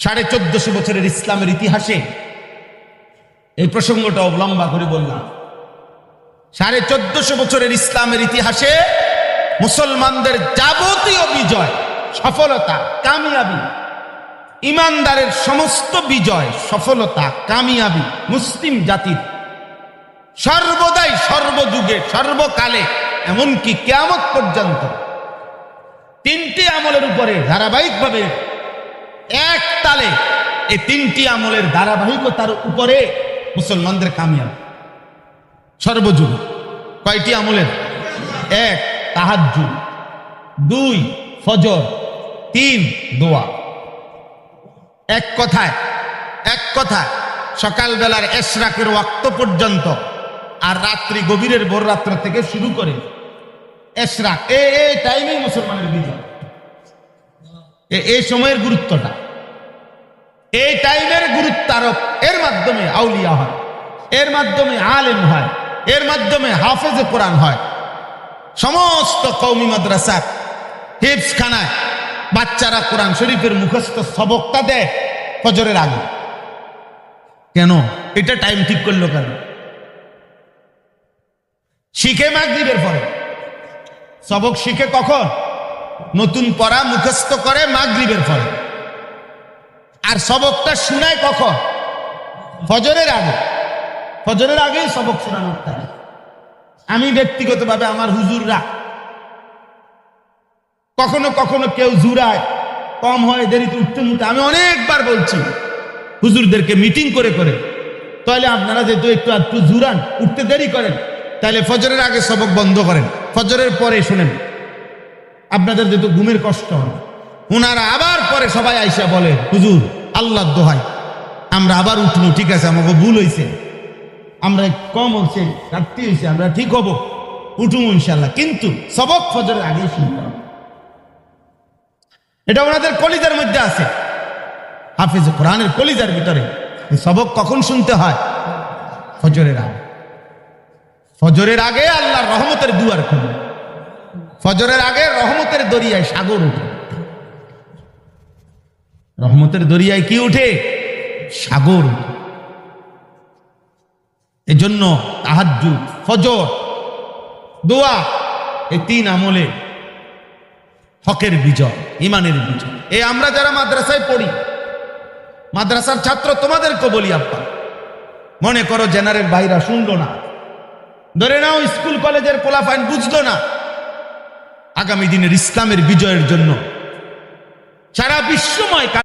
1450 বছরের ইসলামের ইতিহাসে এই প্রসঙ্গটা অবলম্বা করে বললাম। 1450 বছরের ইসলামের ইতিহাসে মুসলমানদের যাবতীয় বিজয়, সফলতা, কামিয়াবি, ইমানদারের সমস্ত বিজয়, সফলতা, কামিয়াবি মুসলিম জাতির সর্বদাই, সর্বযুগে, সর্বকালে, এমনকি কিয়ামত পর্যন্ত তিনটি আমলের উপরে ধারাবাহিকভাবে এক তালে, এই তিনটি আমলের ধারাবাহিকতার উপরে মুসলমানদের কামিয়াব সর্বযুগে। কয়টি আমলের? 1 তাহাজ্জুদ, 2 ফজর, 3 দোয়া। এক কথায় সকালবেলার এশরাকের ওয়াক্ত পর্যন্ত আর রাত্রি গভীরের ভোর রাত্র থেকে শুরু করে এশরাক, এই টাইমেই মুসলমানের বিজয়। এই সময়ের গুরুত্বটা, এই টাইমের গুরুত্ব আরোপ, এর মাধ্যমে আউলিয়া হয়, এর মাধ্যমে আলেম হয়, এর মাধ্যমে হাফেজে কোরআন হয়। সমস্ত কওমি মাদ্রাসা হিফজখানায় বাচ্চারা কোরআন শরীফের মুখস্থ সবকটা দেয় ফজরের আগে। কেন? এটা টাইম ঠিক করলো কেন? শিখে মাগরিবের পরে, সবক শিখে কখন? নতুন পড়া মুখস্থ করে মাগরিবের পরে। আর সবকটা শুনায় কখন? ফজরের আগে। ফজরের আগেই সবক শোনানোর থাকে। আমি ব্যক্তিগতভাবে আমার হুজুররা কখনো কখনো কেউ জুরায়, কম হয়, দেরিতে উঠতে মুঠতে, আমি অনেকবার বলছি হুজুরদেরকে মিটিং করে করে, তাহলে আপনারা যেহেতু একটু জুরান, উঠতে দেরি করেন, তাহলে ফজরের আগে সবক বন্ধ করেন, ফজরের পরে শুনেন, আপনাদের যেহেতু ঘুমের কষ্ট হয়। ওনারা আবার পরে সবাই আইসা বলে, হুজুর আল্লাহর দোহাই আমরা আবার উঠবো, ঠিক আছে, আমাকে ভুল হয়েছে, আমরা কম হচ্ছে, রাত্রি হয়েছে, আমরা ঠিক হব, উঠুম ইনশাল্লাহ, কিন্তু সবক ফজরের আগেই শুনতে হবে। এটা ওনাদের কলিজার মধ্যে আছে, হাফেজ কোরআনের কলিজার ভিতরে। সবক কখন শুনতে হয়? ফজরের আগে। ফজরের আগে আল্লাহর রহমতের দুয়ার খুলে, ফজরের আগে রহমতের দরিয়ায় সাগর উঠে। রহমতের দরিয়ায় কি উঠে? সাগর উঠে। এজন্য তাহাজ্জুদ, ফজর, দোয়া, এই 3 আমলে হকের বিজয়, ইমানের বিজয়। এই আমরা যারা মাদ্রাসায় পড়ি, মাদ্রাসার ছাত্র, তোমাদেরকে বলি, আব্বা মনে করো জেনারেল ভাইরা শুনলো না, ধরে নাও স্কুল কলেজের পোলাপাইন বুঝলো না, আগামী দিনের ইসলামের বিজয়ের জন্য সারা বিশ্বময়